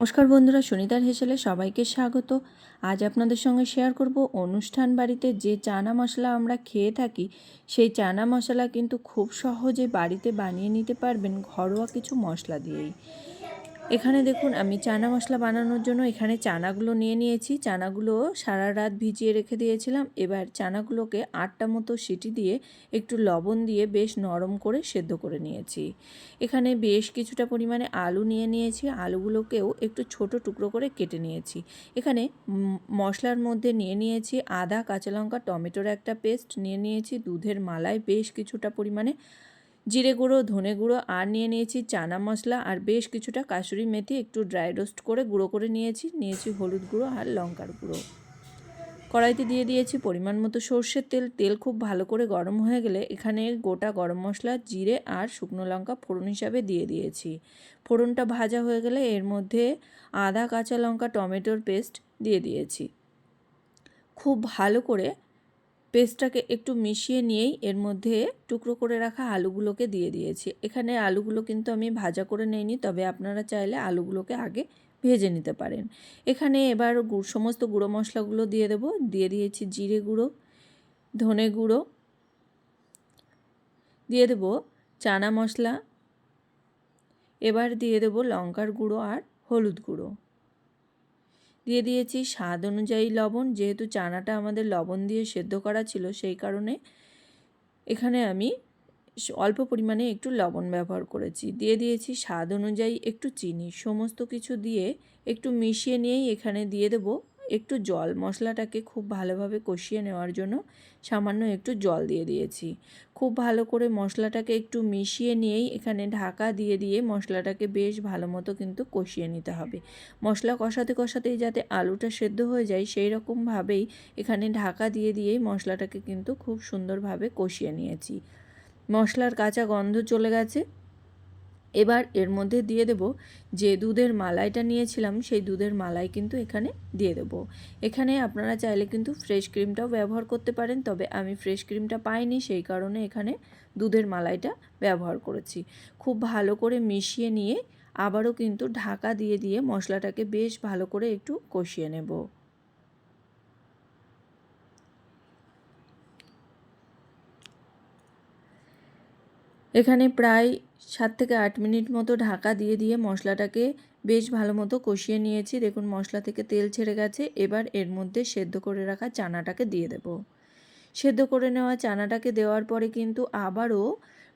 নমস্কার বন্ধুরা, সুনিতার হেসেলে সবাইকে স্বাগত। আজ আপনাদের সঙ্গে শেয়ার করব অনুষ্ঠান বাড়িতে যে চানা মশলা আমরা খেয়ে থাকি, সেই চানা মশলা কিন্তু খুব সহজে বাড়িতে বানিয়ে নিতে পারবেন ঘরোয়া কিছু মশলা দিয়েই। এখানে দেখুন, আমি চানা মশলা বানানোর জন্য এখানে চানাগুলো নিয়ে নিয়েছি। চানাগুলো সারা রাত ভিজিয়ে রেখে দিয়েছিলাম। এবার চানাগুলোকে 8টা মতো সিটি দিয়ে একটু লবণ দিয়ে বেশ নরম করে সেদ্ধ করে নিয়েছি। এখানে বেশ কিছুটা পরিমাণে আলু নিয়ে নিয়েছি। আলুগুলোকেও একটু ছোট টুকরো করে কেটে নিয়েছি। এখানে মশলার মধ্যে নিয়ে নিয়েছি আদা, কাঁচা লঙ্কা, টমেটোর একটা পেস্ট নিয়ে নিয়েছি, দুধের মালাই বেশ কিছুটা পরিমাণে, জিরে গুঁড়ো, ধনে গুঁড়ো, আর নিয়ে নিয়েছি চানা মশলা, আর বেশ কিছুটা কাসুরি মেথি একটু ড্রাই রোস্ট করে গুঁড়ো করে নিয়েছি হলুদ গুঁড়ো আর লঙ্কার গুঁড়ো। কড়াইতে দিয়ে দিয়েছি পরিমাণ মতো সর্ষের তেল। তেল খুব ভালো করে গরম হয়ে গেলে এখানে গোটা গরম মশলা, জিরে আর শুকনো লঙ্কা ফোড়ন হিসাবে দিয়ে দিয়েছি। ফোড়নটা ভাজা হয়ে গেলে এর মধ্যে আদা, কাঁচা লঙ্কা, টমেটোর পেস্ট দিয়ে দিয়েছি। খুব ভালো করে পেস্টটাকে একটু মিশিয়ে নিয়েই এর মধ্যে টুকরো করে রাখা আলুগুলোকে দিয়ে দিয়েছি। এখানে আলুগুলো কিন্তু আমি ভাজা করে নিইনি, তবে আপনারা চাইলে আলুগুলোকে আগে ভেজে নিতে পারেন। এখানে এবার সমস্ত গুঁড়ো মশলাগুলো দিয়ে দেবো। দিয়ে দিয়েছি জিরে গুঁড়ো, ধনে গুঁড়ো, দিয়ে দেবো চানা মশলা, এবার দিয়ে দেবো লঙ্কার গুঁড়ো আর হলুদ গুঁড়ো, দিয়ে দিয়েছি স্বাদ অনুযায়ী লবণ। যেহেতু চানাটা আমাদের লবণ দিয়ে সেদ্ধ করা ছিল, সেই কারণে এখানে আমি অল্প পরিমাণে একটু লবণ ব্যবহার করেছি। দিয়ে দিয়েছি স্বাদ অনুযায়ী একটু চিনি। সমস্ত কিছু দিয়ে একটু মিশিয়ে নিয়েই এখানে দিয়ে দেব একটু জল। মশলাটাকে খুব ভালোভাবে কষিয়ে নেওয়ার জন্য সামান্য একটু জল দিয়ে দিয়েছি। খুব ভালো করে মশলাটাকে একটু মিশিয়ে নিয়েই এখানে ঢাকা দিয়ে দিয়ে মশলাটাকে বেশ ভালো মতো কিন্তু কষিয়ে নিতে হবে। মশলা কষাতে কষাতেই যাতে আলুটা সেদ্ধ হয়ে যায়, সেই রকমভাবেই এখানে ঢাকা দিয়ে দিয়েই মশলাটাকে কিন্তু খুব সুন্দরভাবে কষিয়ে নিয়েছি। মশলার কাঁচা গন্ধ চলে গেছে। এবার এর মধ্যে দিয়ে দেব যে দুধের মালাইটা নিয়েছিলাম, সেই দুধের মালাই কিন্তু এখানে দিয়ে দেব। এখানে আপনারা চাইলে কিন্তু ফ্রেশ ক্রিমটাও ব্যবহার করতে পারেন, তবে আমি ফ্রেশ ক্রিমটা পাইনি, সেই কারণে এখানে দুধের মালাইটা ব্যবহার করেছি। খুব ভালো করে মিশিয়ে নিয়ে আবারও কিন্তু ঢাকা দিয়ে দিয়ে মশলাটাকে বেশ ভালো করে একটু কষিয়ে নেব। এখানে প্রায় 7 থেকে 8 মিনিট মতো ঢাকা দিয়ে দিয়ে মশলাটাকে বেশ ভালো মতো কষিয়ে নিয়েছি। দেখুন মশলা থেকে তেল ছেড়ে গেছে। এবার এর মধ্যে সেদ্ধ করে রাখা চানাটাকে দিয়ে দেব। সেদ্ধ করে নেওয়া চানাটাকে দেওয়ার পরে কিন্তু আবারও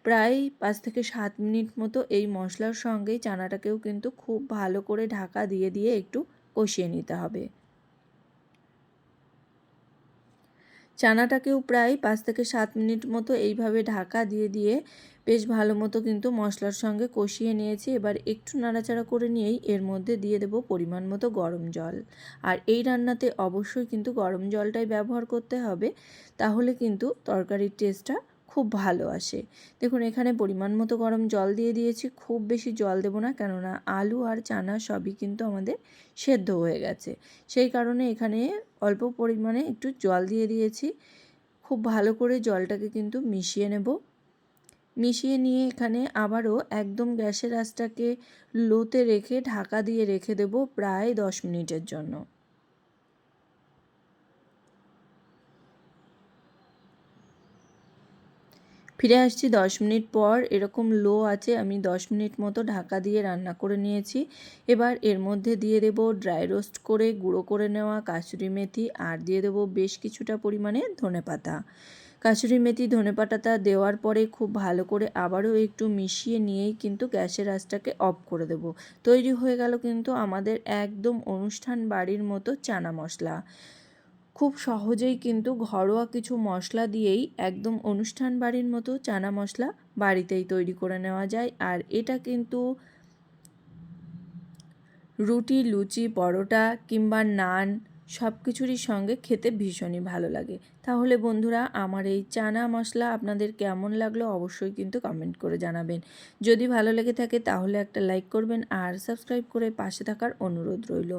প্রায় 5 থেকে 7 মিনিট মতো এই মশলার সঙ্গেই চানাটাকেও কিন্তু খুব ভালো করে ঢাকা দিয়ে দিয়ে একটু কষিয়ে নিতে হবে। চানাটাকেও প্রায় 5 থেকে 7 মিনিট মতো এইভাবে ঢাকা দিয়ে দিয়ে বেশ ভালো মতো কিন্তু মশলার সঙ্গে কষিয়ে নিয়েছি। এবার একটু নাড়াচাড়া করে নিয়েই এর মধ্যে দিয়ে দেব পরিমাণ মতো গরম জল। আর এই রান্নাতে অবশ্যই কিন্তু গরম জলটাই ব্যবহার করতে হবে, তাহলে কিন্তু তরকারির টেস্টটা খুব ভালো আসে। দেখুন এখানে পরিমাণ মতো গরম জল দিয়ে দিয়েছি। খুব বেশি জল দেব না, কেননা আলু আর চানা সবই কিন্তু আমাদের সেদ্ধ হয়ে গেছে। সেই কারণে এখানে অল্প পরিমাণে একটু জল দিয়ে দিয়েছি। খুব ভালো করে জলটাকে কিন্তু মিশিয়ে নেব। মিশিয়ে নিয়ে এখানে আবারও একদম গ্যাসের আঁচটাকে লোতে রেখে ঢাকা দিয়ে রেখে দেব প্রায় 10 মিনিটের জন্য। ফিরে আসছি 10 মিনিট পর। এরকম লো আছে আমি 10 মিনিট মতো ঢাকা দিয়ে রান্না করে নিয়েছি। এবার এর মধ্যে দিয়ে দেব ড্রাই রোস্ট করে গুঁড়ো করে নেওয়া কাসুরি মেথি, আর দিয়ে দেব বেশ কিছুটা পরিমাণে ধনেপাতা। কাসুরি মেথি ধনেপাতাটা দেওয়ার পরে খুব ভালো করে আবারও একটু মিশিয়ে নিয়েই কিন্তু গ্যাসের আঁচটাকে অফ করে দেব। তৈরি হয়ে গেল কিন্তু আমাদের একদম অনুষ্ঠান বাড়ির মতো চানা মশলা। খুব সহজেই কিন্তু ঘরোয়া কিছু মশলা দিয়েই একদম অনুষ্ঠান বাড়ির মতো চানা মশলা বাড়িতেই তৈরি করে নেওয়া যায়। আর এটা কিন্তু রুটি, লুচি, পরোটা কিংবা নান সব কিছুরই সঙ্গে খেতে ভীষণই ভালো লাগে। তাহলে বন্ধুরা, আমার এই চানা মশলা আপনাদের কেমন লাগলো অবশ্যই কিন্তু কমেন্ট করে জানাবেন। যদি ভালো লেগে থাকে তাহলে একটা লাইক করবেন আর সাবস্ক্রাইব করে পাশে থাকার অনুরোধ রইল।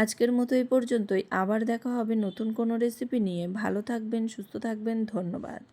আজকের মতো এই পর্যন্তই। আবার দেখা হবে নতুন কোনো রেসিপি নিয়ে। ভালো থাকবেন, সুস্থ থাকবেন। ধন্যবাদ।